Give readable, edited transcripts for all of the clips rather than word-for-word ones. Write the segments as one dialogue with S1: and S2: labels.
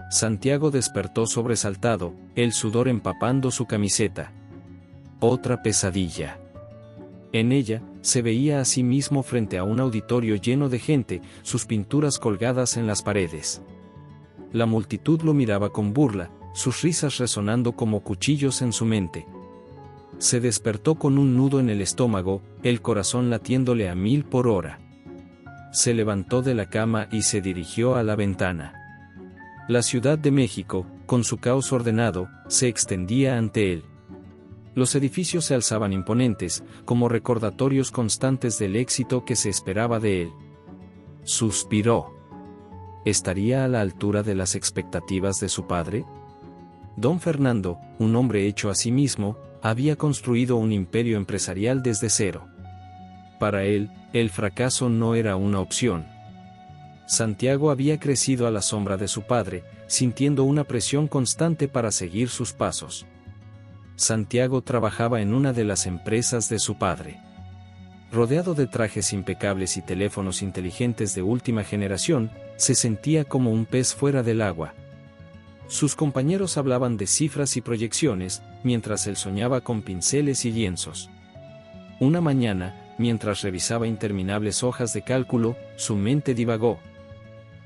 S1: Santiago despertó sobresaltado, el sudor empapando su camiseta. Otra pesadilla. En ella, se veía a sí mismo frente a un auditorio lleno de gente, sus pinturas colgadas en las paredes. La multitud lo miraba con burla, sus risas resonando como cuchillos en su mente. Se despertó con un nudo en el estómago, el corazón latiéndole a 1000 por hora. Se levantó de la cama y se dirigió a la ventana. La Ciudad de México, con su caos ordenado, se extendía ante él. Los edificios se alzaban imponentes, como recordatorios constantes del éxito que se esperaba de él. Suspiró. ¿Estaría a la altura de las expectativas de su padre? Don Fernando, un hombre hecho a sí mismo, había construido un imperio empresarial desde cero. Para él, el fracaso no era una opción. Santiago había crecido a la sombra de su padre, sintiendo una presión constante para seguir sus pasos. Santiago trabajaba en una de las empresas de su padre. Rodeado de trajes impecables y teléfonos inteligentes de última generación, se sentía como un pez fuera del agua. Sus compañeros hablaban de cifras y proyecciones, mientras él soñaba con pinceles y lienzos. Una mañana, mientras revisaba interminables hojas de cálculo, su mente divagó.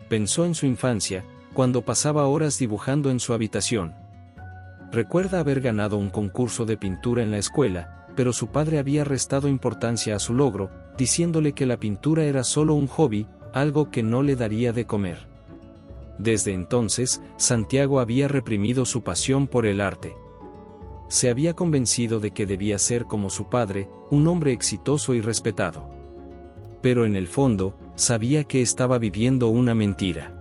S1: Pensó en su infancia, cuando pasaba horas dibujando en su habitación. Recuerda haber ganado un concurso de pintura en la escuela, pero su padre había restado importancia a su logro, diciéndole que la pintura era solo un hobby, algo que no le daría de comer. Desde entonces, Santiago había reprimido su pasión por el arte. Se había convencido de que debía ser como su padre, un hombre exitoso y respetado. Pero en el fondo, sabía que estaba viviendo una mentira.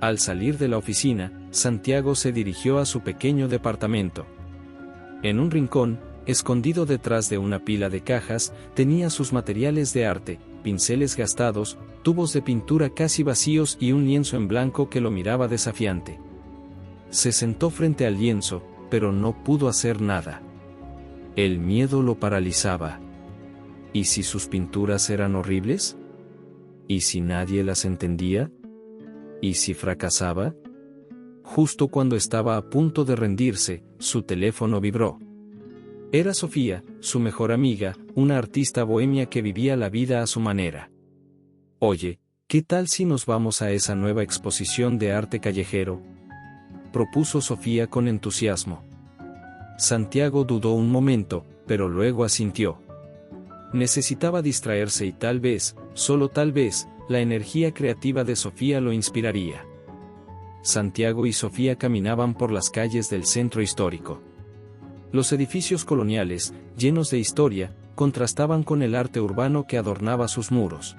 S1: Al salir de la oficina, Santiago se dirigió a su pequeño departamento. En un rincón, escondido detrás de una pila de cajas, tenía sus materiales de arte, pinceles gastados, tubos de pintura casi vacíos y un lienzo en blanco que lo miraba desafiante. Se sentó frente al lienzo, pero no pudo hacer nada. El miedo lo paralizaba. ¿Y si sus pinturas eran horribles? ¿Y si nadie las entendía? ¿Y si fracasaba? Justo cuando estaba a punto de rendirse, su teléfono vibró. Era Sofía, su mejor amiga, una artista bohemia que vivía la vida a su manera. Oye, ¿qué tal si nos vamos a esa nueva exposición de arte callejero?, propuso Sofía con entusiasmo. Santiago dudó un momento, pero luego asintió. Necesitaba distraerse y tal vez, solo tal vez, la energía creativa de Sofía lo inspiraría. Santiago y Sofía caminaban por las calles del centro histórico. Los edificios coloniales, llenos de historia, contrastaban con el arte urbano que adornaba sus muros.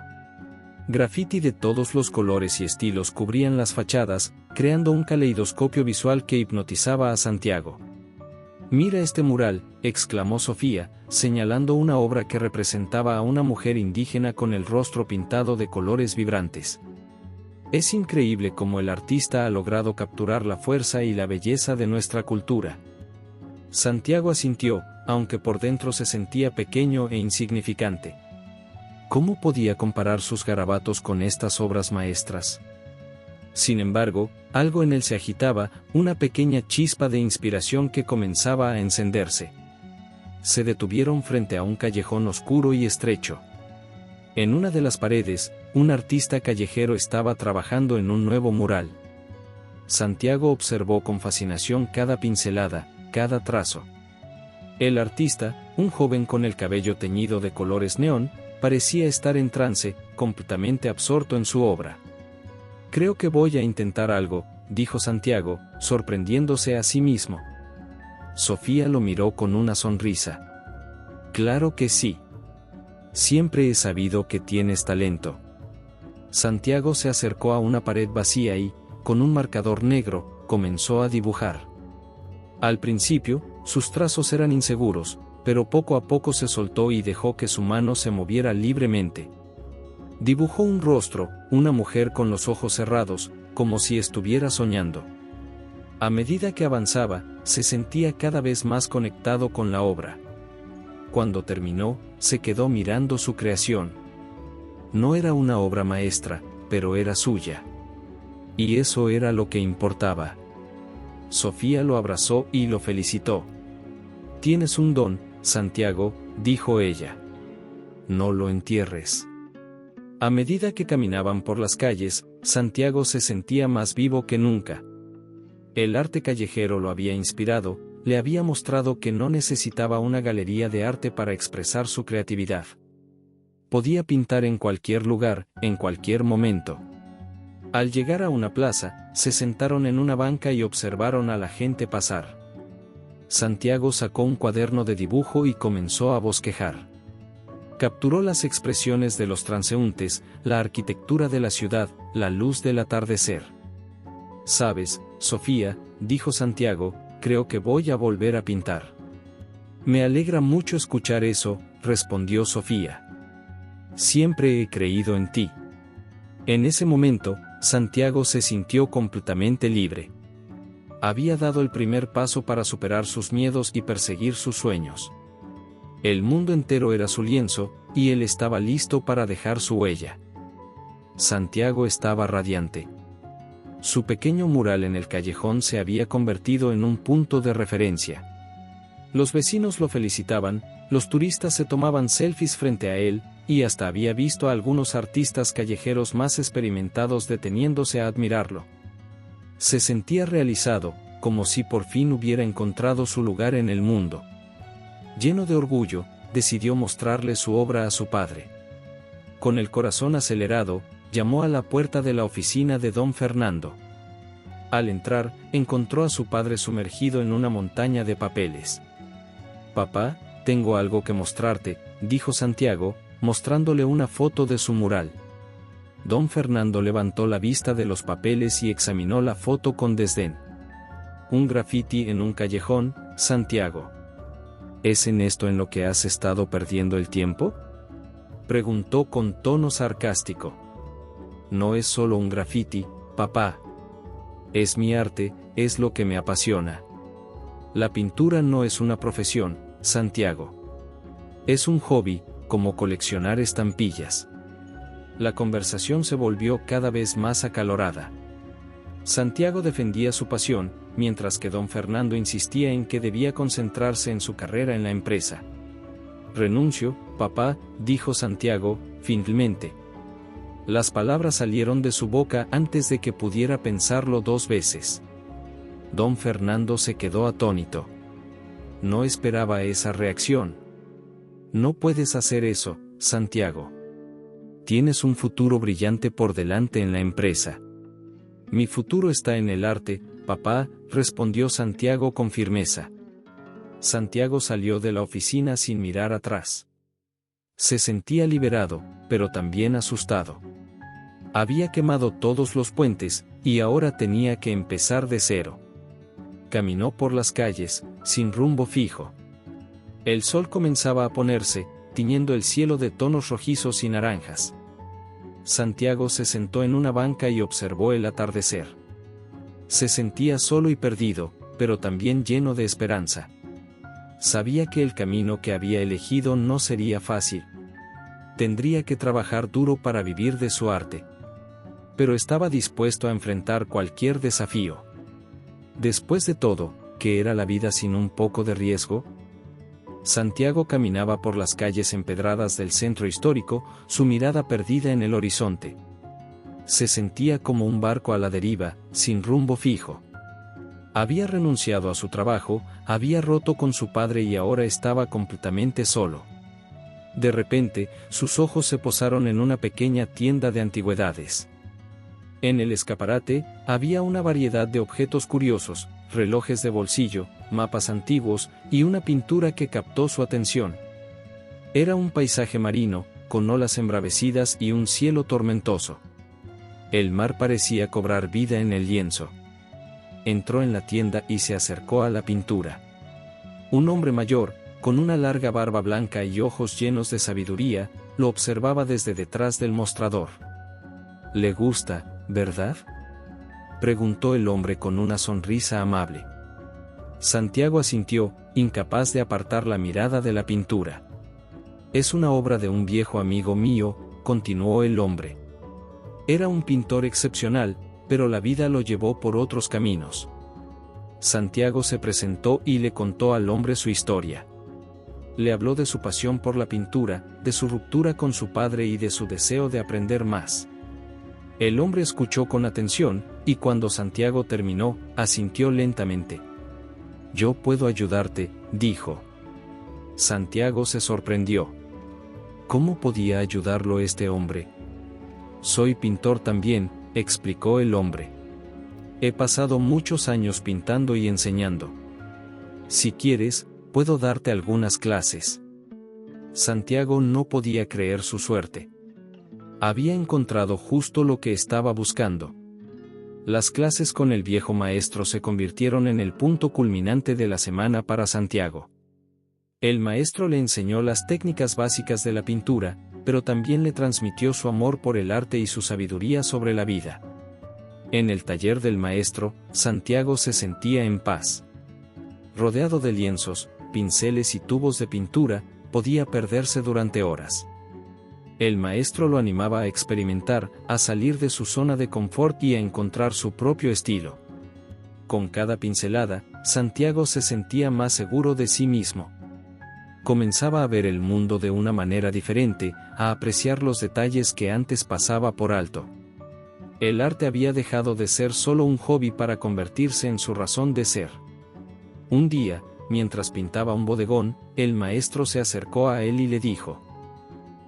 S1: Graffiti de todos los colores y estilos cubrían las fachadas, creando un caleidoscopio visual que hipnotizaba a Santiago. «Mira este mural», exclamó Sofía, señalando una obra que representaba a una mujer indígena con el rostro pintado de colores vibrantes. «Es increíble cómo el artista ha logrado capturar la fuerza y la belleza de nuestra cultura». Santiago asintió, aunque por dentro se sentía pequeño e insignificante. ¿Cómo podía comparar sus garabatos con estas obras maestras? Sin embargo, algo en él se agitaba, una pequeña chispa de inspiración que comenzaba a encenderse. Se detuvieron frente a un callejón oscuro y estrecho. En una de las paredes, un artista callejero estaba trabajando en un nuevo mural. Santiago observó con fascinación cada pincelada, cada trazo. El artista, un joven con el cabello teñido de colores neón, parecía estar en trance, completamente absorto en su obra. «Creo que voy a intentar algo», dijo Santiago, sorprendiéndose a sí mismo. Sofía lo miró con una sonrisa. «Claro que sí. Siempre he sabido que tienes talento». Santiago se acercó a una pared vacía y, con un marcador negro, comenzó a dibujar. Al principio, sus trazos eran inseguros, pero poco a poco se soltó y dejó que su mano se moviera libremente. Dibujó un rostro, una mujer con los ojos cerrados, como si estuviera soñando. A medida que avanzaba, se sentía cada vez más conectado con la obra. Cuando terminó, se quedó mirando su creación. No era una obra maestra, pero era suya. Y eso era lo que importaba. Sofía lo abrazó y lo felicitó. «Tienes un don, Santiago», dijo ella. «No lo entierres». A medida que caminaban por las calles, Santiago se sentía más vivo que nunca. El arte callejero lo había inspirado, le había mostrado que no necesitaba una galería de arte para expresar su creatividad. Podía pintar en cualquier lugar, en cualquier momento. Al llegar a una plaza, se sentaron en una banca y observaron a la gente pasar. Santiago sacó un cuaderno de dibujo y comenzó a bosquejar. Capturó las expresiones de los transeúntes, la arquitectura de la ciudad, la luz del atardecer. «¿Sabes, Sofía?», dijo Santiago, «creo que voy a volver a pintar». «Me alegra mucho escuchar eso», respondió Sofía. «Siempre he creído en ti». En ese momento, Santiago se sintió completamente libre. Había dado el primer paso para superar sus miedos y perseguir sus sueños. El mundo entero era su lienzo, y él estaba listo para dejar su huella. Santiago estaba radiante. Su pequeño mural en el callejón se había convertido en un punto de referencia. Los vecinos lo felicitaban, los turistas se tomaban selfies frente a él, y hasta había visto a algunos artistas callejeros más experimentados deteniéndose a admirarlo. Se sentía realizado, como si por fin hubiera encontrado su lugar en el mundo. Lleno de orgullo, decidió mostrarle su obra a su padre. Con el corazón acelerado, llamó a la puerta de la oficina de don Fernando. Al entrar, encontró a su padre sumergido en una montaña de papeles. «Papá, tengo algo que mostrarte», dijo Santiago, mostrándole una foto de su mural. Don Fernando levantó la vista de los papeles y examinó la foto con desdén. «Un graffiti en un callejón, Santiago. ¿Es en esto en lo que has estado perdiendo el tiempo?», preguntó con tono sarcástico. «No es solo un graffiti, papá. Es mi arte, es lo que me apasiona. La pintura no es una profesión, Santiago. Es un hobby, como coleccionar estampillas». La conversación se volvió cada vez más acalorada. Santiago defendía su pasión, mientras que don Fernando insistía en que debía concentrarse en su carrera en la empresa. «Renuncio, papá», dijo Santiago, finalmente. Las palabras salieron de su boca antes de que pudiera pensarlo dos veces. Don Fernando se quedó atónito. No esperaba esa reacción. «No puedes hacer eso, Santiago. Tienes un futuro brillante por delante en la empresa». «Mi futuro está en el arte, papá», respondió Santiago con firmeza. Santiago salió de la oficina sin mirar atrás. Se sentía liberado, pero también asustado. Había quemado todos los puentes, y ahora tenía que empezar de cero. Caminó por las calles, sin rumbo fijo. El sol comenzaba a ponerse, tiñendo el cielo de tonos rojizos y naranjas. Santiago se sentó en una banca y observó el atardecer. Se sentía solo y perdido, pero también lleno de esperanza. Sabía que el camino que había elegido no sería fácil. Tendría que trabajar duro para vivir de su arte. Pero estaba dispuesto a enfrentar cualquier desafío. Después de todo, ¿qué era la vida sin un poco de riesgo? Santiago caminaba por las calles empedradas del centro histórico, su mirada perdida en el horizonte. Se sentía como un barco a la deriva, sin rumbo fijo. Había renunciado a su trabajo, había roto con su padre y ahora estaba completamente solo. De repente, sus ojos se posaron en una pequeña tienda de antigüedades. En el escaparate, había una variedad de objetos curiosos, relojes de bolsillo, mapas antiguos, y una pintura que captó su atención. Era un paisaje marino, con olas embravecidas y un cielo tormentoso. El mar parecía cobrar vida en el lienzo. Entró en la tienda y se acercó a la pintura. Un hombre mayor, con una larga barba blanca y ojos llenos de sabiduría, lo observaba desde detrás del mostrador. «¿Le gusta, verdad?», preguntó el hombre con una sonrisa amable. Santiago asintió, incapaz de apartar la mirada de la pintura. «Es una obra de un viejo amigo mío», continuó el hombre. «Era un pintor excepcional, pero la vida lo llevó por otros caminos. Santiago se presentó y le contó al hombre su historia. Le habló de su pasión por la pintura, de su ruptura con su padre y de su deseo de aprender más. El hombre escuchó con atención, y cuando Santiago terminó, asintió lentamente. «Yo puedo ayudarte», dijo. Santiago se sorprendió. ¿Cómo podía ayudarlo este hombre? «Soy pintor también», explicó el hombre. «He pasado muchos años pintando y enseñando. Si quieres, puedo darte algunas clases». Santiago no podía creer su suerte. Había encontrado justo lo que estaba buscando. Las clases con el viejo maestro se convirtieron en el punto culminante de la semana para Santiago. El maestro le enseñó las técnicas básicas de la pintura, pero también le transmitió su amor por el arte y su sabiduría sobre la vida. En el taller del maestro, Santiago se sentía en paz. Rodeado de lienzos, pinceles y tubos de pintura, podía perderse durante horas. El maestro lo animaba a experimentar, a salir de su zona de confort y a encontrar su propio estilo. Con cada pincelada, Santiago se sentía más seguro de sí mismo. Comenzaba a ver el mundo de una manera diferente, a apreciar los detalles que antes pasaba por alto. El arte había dejado de ser solo un hobby para convertirse en su razón de ser. Un día, mientras pintaba un bodegón, el maestro se acercó a él y le dijo: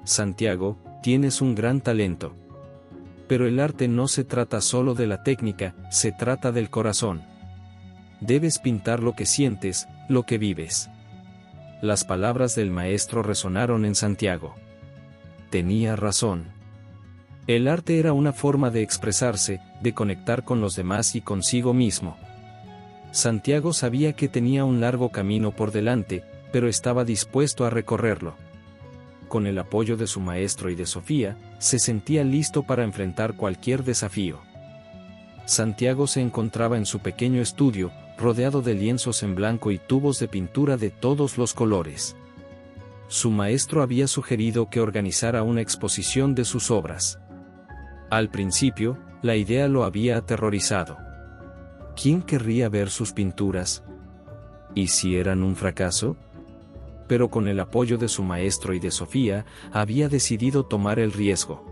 S1: «Santiago, tienes un gran talento. Pero el arte no se trata solo de la técnica, se trata del corazón. Debes pintar lo que sientes, lo que vives». Las palabras del maestro resonaron en Santiago. Tenía razón. El arte era una forma de expresarse, de conectar con los demás y consigo mismo. Santiago sabía que tenía un largo camino por delante, pero estaba dispuesto a recorrerlo. Con el apoyo de su maestro y de Sofía, se sentía listo para enfrentar cualquier desafío. Santiago se encontraba en su pequeño estudio, rodeado de lienzos en blanco y tubos de pintura de todos los colores. Su maestro había sugerido que organizara una exposición de sus obras. Al principio, la idea lo había aterrorizado. ¿Quién querría ver sus pinturas? ¿Y si eran un fracaso? Pero con el apoyo de su maestro y de Sofía, había decidido tomar el riesgo.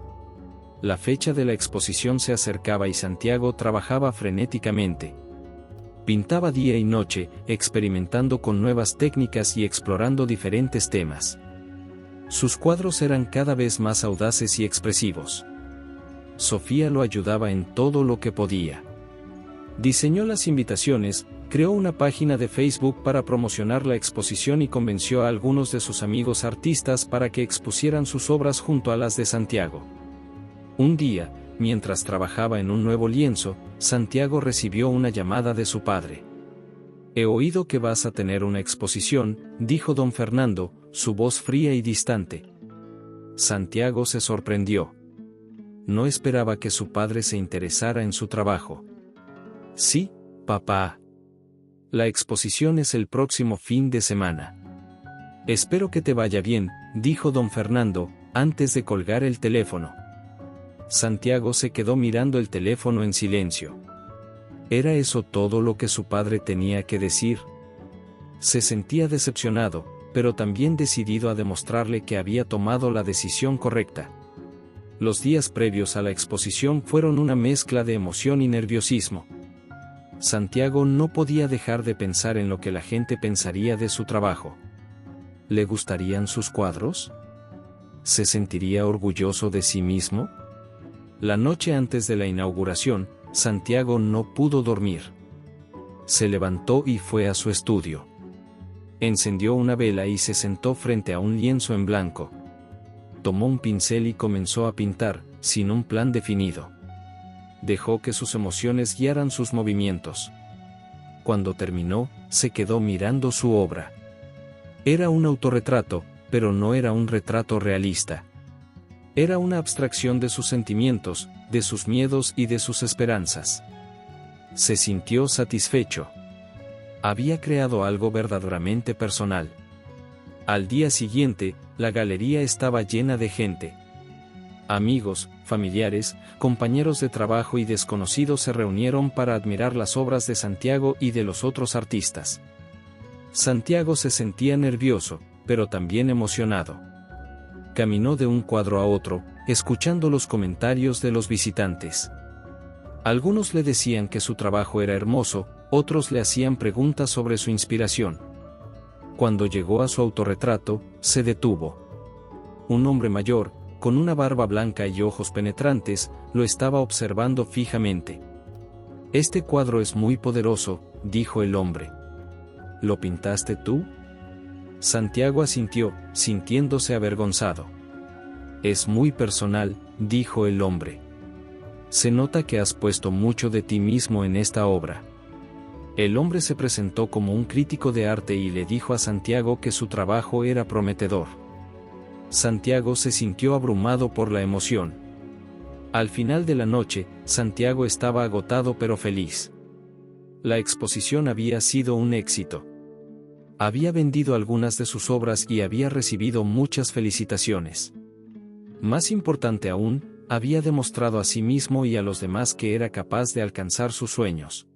S1: La fecha de la exposición se acercaba y Santiago trabajaba frenéticamente. Pintaba día y noche, experimentando con nuevas técnicas y explorando diferentes temas. Sus cuadros eran cada vez más audaces y expresivos. Sofía lo ayudaba en todo lo que podía. Diseñó las invitaciones, creó una página de Facebook para promocionar la exposición y convenció a algunos de sus amigos artistas para que expusieran sus obras junto a las de Santiago. Un día, mientras trabajaba en un nuevo lienzo, Santiago recibió una llamada de su padre. «He oído que vas a tener una exposición», dijo don Fernando, su voz fría y distante. Santiago se sorprendió. No esperaba que su padre se interesara en su trabajo. «Sí, papá. La exposición es el próximo fin de semana». «Espero que te vaya bien», dijo don Fernando, antes de colgar el teléfono. Santiago se quedó mirando el teléfono en silencio. ¿Era eso todo lo que su padre tenía que decir? Se sentía decepcionado, pero también decidido a demostrarle que había tomado la decisión correcta. Los días previos a la exposición fueron una mezcla de emoción y nerviosismo. Santiago no podía dejar de pensar en lo que la gente pensaría de su trabajo. ¿Le gustarían sus cuadros? ¿Se sentiría orgulloso de sí mismo? La noche antes de la inauguración, Santiago no pudo dormir. Se levantó y fue a su estudio. Encendió una vela y se sentó frente a un lienzo en blanco. Tomó un pincel y comenzó a pintar, sin un plan definido. Dejó que sus emociones guiaran sus movimientos. Cuando terminó, se quedó mirando su obra. Era un autorretrato, pero no era un retrato realista. Era una abstracción de sus sentimientos, de sus miedos y de sus esperanzas. Se sintió satisfecho. Había creado algo verdaderamente personal. Al día siguiente, la galería estaba llena de gente. Amigos, familiares, compañeros de trabajo y desconocidos se reunieron para admirar las obras de Santiago y de los otros artistas. Santiago se sentía nervioso, pero también emocionado. Caminó de un cuadro a otro, escuchando los comentarios de los visitantes. Algunos le decían que su trabajo era hermoso, otros le hacían preguntas sobre su inspiración. Cuando llegó a su autorretrato, se detuvo. Un hombre mayor, con una barba blanca y ojos penetrantes, lo estaba observando fijamente. «Este cuadro es muy poderoso», dijo el hombre. «¿Lo pintaste tú?». Santiago asintió, sintiéndose avergonzado. «Es muy personal», dijo el hombre. «Se nota que has puesto mucho de ti mismo en esta obra». El hombre se presentó como un crítico de arte y le dijo a Santiago que su trabajo era prometedor. Santiago se sintió abrumado por la emoción. Al final de la noche, Santiago estaba agotado pero feliz. La exposición había sido un éxito. Había vendido algunas de sus obras y había recibido muchas felicitaciones. Más importante aún, había demostrado a sí mismo y a los demás que era capaz de alcanzar sus sueños.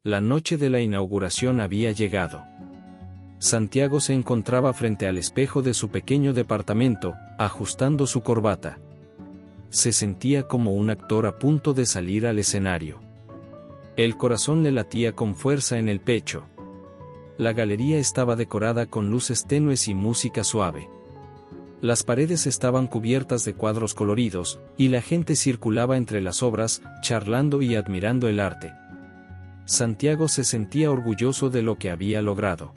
S1: La noche de la inauguración había llegado. Santiago se encontraba frente al espejo de su pequeño departamento, ajustando su corbata. Se sentía como un actor a punto de salir al escenario. El corazón le latía con fuerza en el pecho. La galería estaba decorada con luces tenues y música suave. Las paredes estaban cubiertas de cuadros coloridos, y la gente circulaba entre las obras, charlando y admirando el arte. Santiago se sentía orgulloso de lo que había logrado.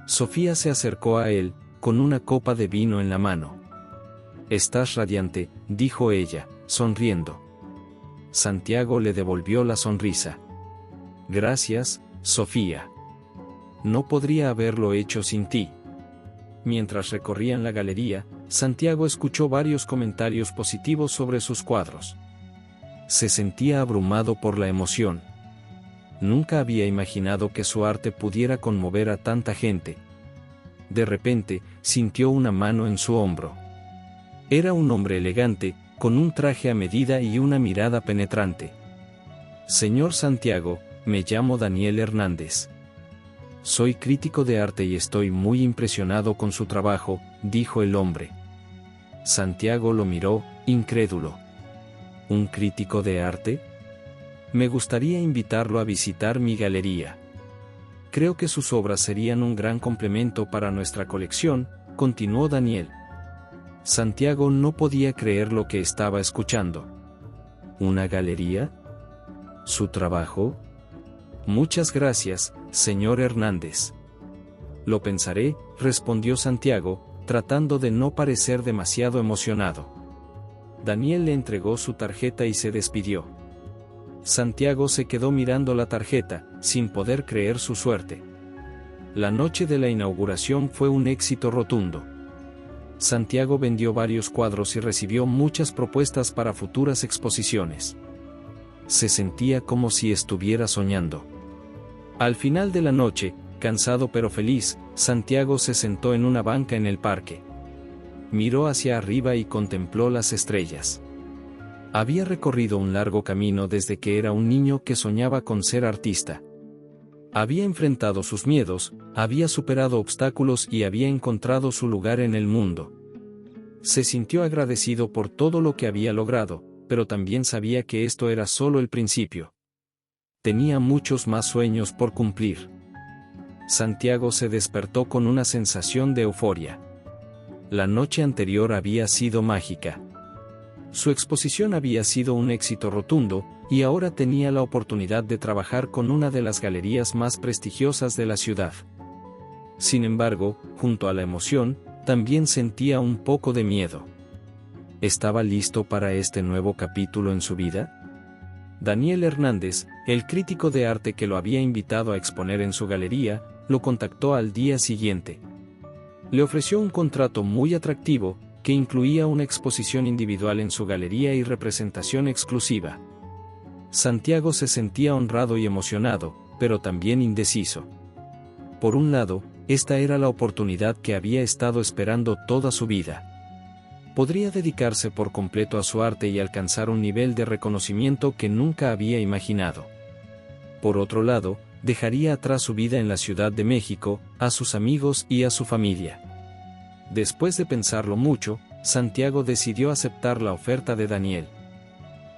S1: Sofía se acercó a él, con una copa de vino en la mano. «Estás radiante», dijo ella, sonriendo. Santiago le devolvió la sonrisa. «Gracias, Sofía. No podría haberlo hecho sin ti». Mientras recorrían la galería, Santiago escuchó varios comentarios positivos sobre sus cuadros. Se sentía abrumado por la emoción. Nunca había imaginado que su arte pudiera conmover a tanta gente. De repente, sintió una mano en su hombro. Era un hombre elegante, con un traje a medida y una mirada penetrante. «Señor Santiago, me llamo Daniel Hernández. Soy crítico de arte y estoy muy impresionado con su trabajo», dijo el hombre. Santiago lo miró, incrédulo. «¿Un crítico de arte? Me gustaría invitarlo a visitar mi galería. Creo que sus obras serían un gran complemento para nuestra colección», continuó Daniel. Santiago no podía creer lo que estaba escuchando. ¿Una galería? ¿Su trabajo? «Muchas gracias, señor Hernández». «Lo pensaré», respondió Santiago, tratando de no parecer demasiado emocionado. Daniel le entregó su tarjeta y se despidió. Santiago se quedó mirando la tarjeta, sin poder creer su suerte. La noche de la inauguración fue un éxito rotundo. Santiago vendió varios cuadros y recibió muchas propuestas para futuras exposiciones. Se sentía como si estuviera soñando. Al final de la noche, cansado pero feliz, Santiago se sentó en una banca en el parque. Miró hacia arriba y contempló las estrellas. Había recorrido un largo camino desde que era un niño que soñaba con ser artista. Había enfrentado sus miedos, había superado obstáculos y había encontrado su lugar en el mundo. Se sintió agradecido por todo lo que había logrado, pero también sabía que esto era solo el principio. Tenía muchos más sueños por cumplir. Santiago se despertó con una sensación de euforia. La noche anterior había sido mágica. Su exposición había sido un éxito rotundo, y ahora tenía la oportunidad de trabajar con una de las galerías más prestigiosas de la ciudad. Sin embargo, junto a la emoción, también sentía un poco de miedo. ¿Estaba listo para este nuevo capítulo en su vida? Daniel Hernández, el crítico de arte que lo había invitado a exponer en su galería, lo contactó al día siguiente. Le ofreció un contrato muy atractivo, que incluía una exposición individual en su galería y representación exclusiva. Santiago se sentía honrado y emocionado, pero también indeciso. Por un lado, esta era la oportunidad que había estado esperando toda su vida. podría dedicarse por completo a su arte y alcanzar un nivel de reconocimiento que nunca había imaginado. Por otro lado, dejaría atrás su vida en la Ciudad de México, a sus amigos y a su familia. Después de pensarlo mucho, Santiago decidió aceptar la oferta de Daniel.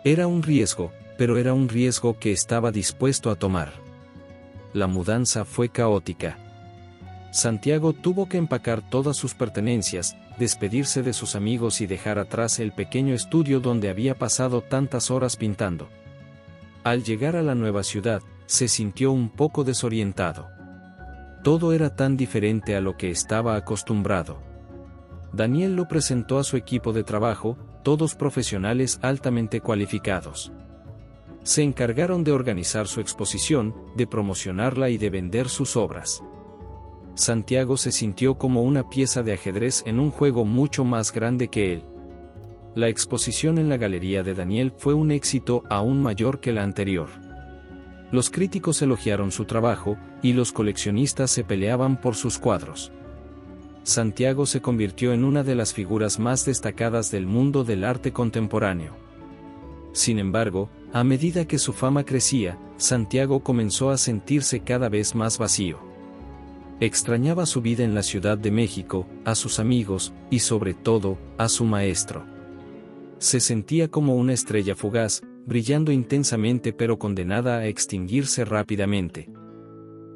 S1: Era un riesgo, pero era un riesgo que estaba dispuesto a tomar. La mudanza fue caótica. Santiago tuvo que empacar todas sus pertenencias, despedirse de sus amigos y dejar atrás el pequeño estudio donde había pasado tantas horas pintando. Al llegar a la nueva ciudad, se sintió un poco desorientado. Todo era tan diferente a lo que estaba acostumbrado. Daniel lo presentó a su equipo de trabajo, todos profesionales altamente cualificados. Se encargaron de organizar su exposición, de promocionarla y de vender sus obras. Santiago se sintió como una pieza de ajedrez en un juego mucho más grande que él. La exposición en la galería de Daniel fue un éxito aún mayor que la anterior. Los críticos elogiaron su trabajo, y los coleccionistas se peleaban por sus cuadros. Santiago se convirtió en una de las figuras más destacadas del mundo del arte contemporáneo. Sin embargo, a medida que su fama crecía, Santiago comenzó a sentirse cada vez más vacío. Extrañaba su vida en la Ciudad de México, a sus amigos, y sobre todo, a su maestro. Se sentía como una estrella fugaz, brillando intensamente pero condenada a extinguirse rápidamente.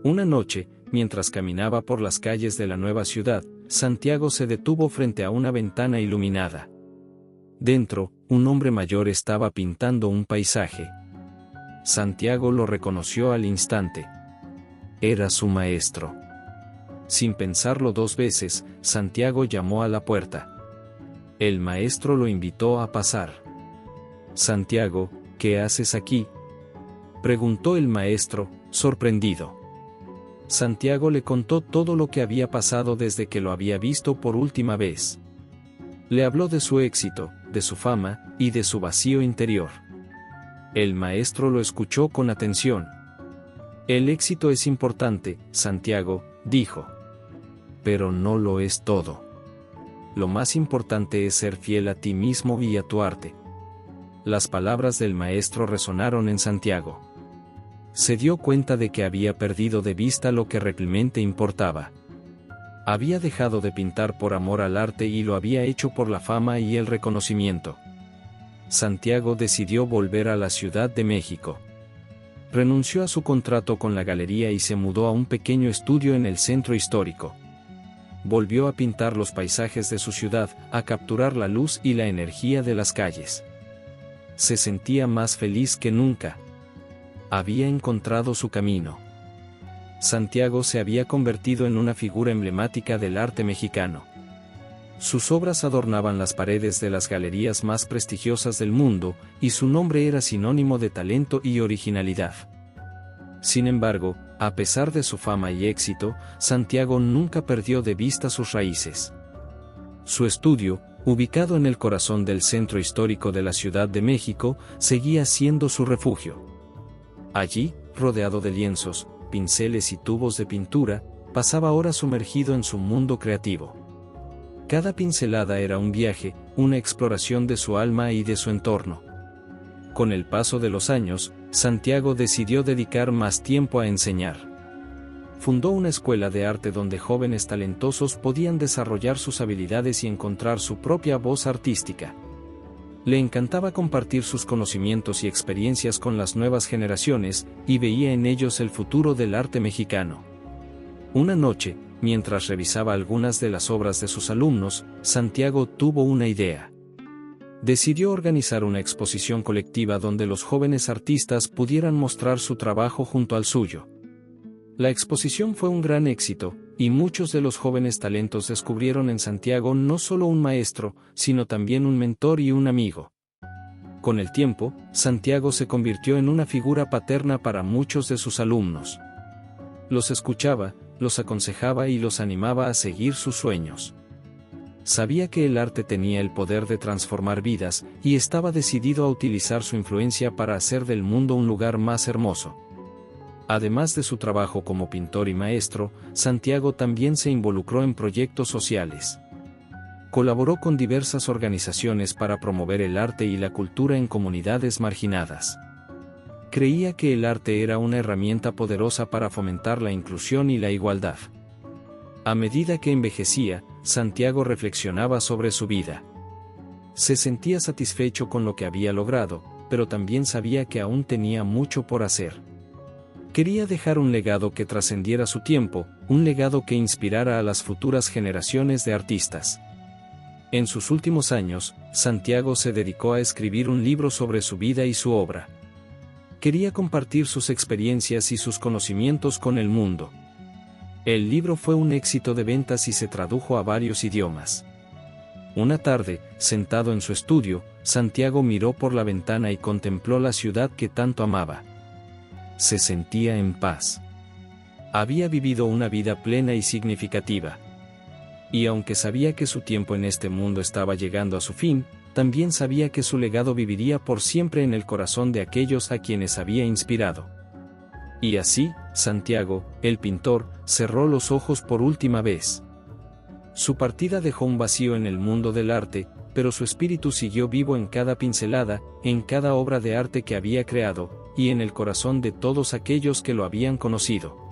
S1: Una noche, mientras caminaba por las calles de la nueva ciudad, Santiago se detuvo frente a una ventana iluminada. Dentro, un hombre mayor estaba pintando un paisaje. Santiago lo reconoció al instante. Era su maestro. Sin pensarlo dos veces, Santiago llamó a la puerta. El maestro lo invitó a pasar. «Santiago, ¿qué haces aquí?», preguntó el maestro, sorprendido. Santiago le contó todo lo que había pasado desde que lo había visto por última vez. Le habló de su éxito, de su fama, y de su vacío interior. El maestro lo escuchó con atención. «El éxito es importante, Santiago», dijo. «Pero no lo es todo. Lo más importante es ser fiel a ti mismo y a tu arte». Las palabras del maestro resonaron en Santiago. Se dio cuenta de que había perdido de vista lo que realmente importaba. Había dejado de pintar por amor al arte y lo había hecho por la fama y el reconocimiento. Santiago decidió volver a la Ciudad de México. Renunció a su contrato con la galería y se mudó a un pequeño estudio en el centro histórico. Volvió a pintar los paisajes de su ciudad, a capturar la luz y la energía de las calles. Se sentía más feliz que nunca. Había encontrado su camino. Santiago se había convertido en una figura emblemática del arte mexicano. Sus obras adornaban las paredes de las galerías más prestigiosas del mundo, y su nombre era sinónimo de talento y originalidad. Sin embargo, a pesar de su fama y éxito, Santiago nunca perdió de vista sus raíces. Su estudio, ubicado en el corazón del centro histórico de la Ciudad de México, seguía siendo su refugio. Allí, rodeado de lienzos, pinceles y tubos de pintura, pasaba horas sumergido en su mundo creativo. Cada pincelada era un viaje, una exploración de su alma y de su entorno. Con el paso de los años, Santiago decidió dedicar más tiempo a enseñar. Fundó una escuela de arte donde jóvenes talentosos podían desarrollar sus habilidades y encontrar su propia voz artística. Le encantaba compartir sus conocimientos y experiencias con las nuevas generaciones, y veía en ellos el futuro del arte mexicano. Una noche, mientras revisaba algunas de las obras de sus alumnos, Santiago tuvo una idea. Decidió organizar una exposición colectiva donde los jóvenes artistas pudieran mostrar su trabajo junto al suyo. La exposición fue un gran éxito, y muchos de los jóvenes talentos descubrieron en Santiago no solo un maestro, sino también un mentor y un amigo. Con el tiempo, Santiago se convirtió en una figura paterna para muchos de sus alumnos. Los escuchaba, los aconsejaba y los animaba a seguir sus sueños. Sabía que el arte tenía el poder de transformar vidas, y estaba decidido a utilizar su influencia para hacer del mundo un lugar más hermoso. Además de su trabajo como pintor y maestro, Santiago también se involucró en proyectos sociales. Colaboró con diversas organizaciones para promover el arte y la cultura en comunidades marginadas. Creía que el arte era una herramienta poderosa para fomentar la inclusión y la igualdad. A medida que envejecía, Santiago reflexionaba sobre su vida. Se sentía satisfecho con lo que había logrado, pero también sabía que aún tenía mucho por hacer. Quería dejar un legado que trascendiera su tiempo, un legado que inspirara a las futuras generaciones de artistas. En sus últimos años, Santiago se dedicó a escribir un libro sobre su vida y su obra. Quería compartir sus experiencias y sus conocimientos con el mundo. El libro fue un éxito de ventas y se tradujo a varios idiomas. Una tarde, sentado en su estudio, Santiago miró por la ventana y contempló la ciudad que tanto amaba. Se sentía en paz. Había vivido una vida plena y significativa. Y aunque sabía que su tiempo en este mundo estaba llegando a su fin, también sabía que su legado viviría por siempre en el corazón de aquellos a quienes había inspirado. Y así, Santiago, el pintor, cerró los ojos por última vez. Su partida dejó un vacío en el mundo del arte, pero su espíritu siguió vivo en cada pincelada, en cada obra de arte que había creado, y en el corazón de todos aquellos que lo habían conocido.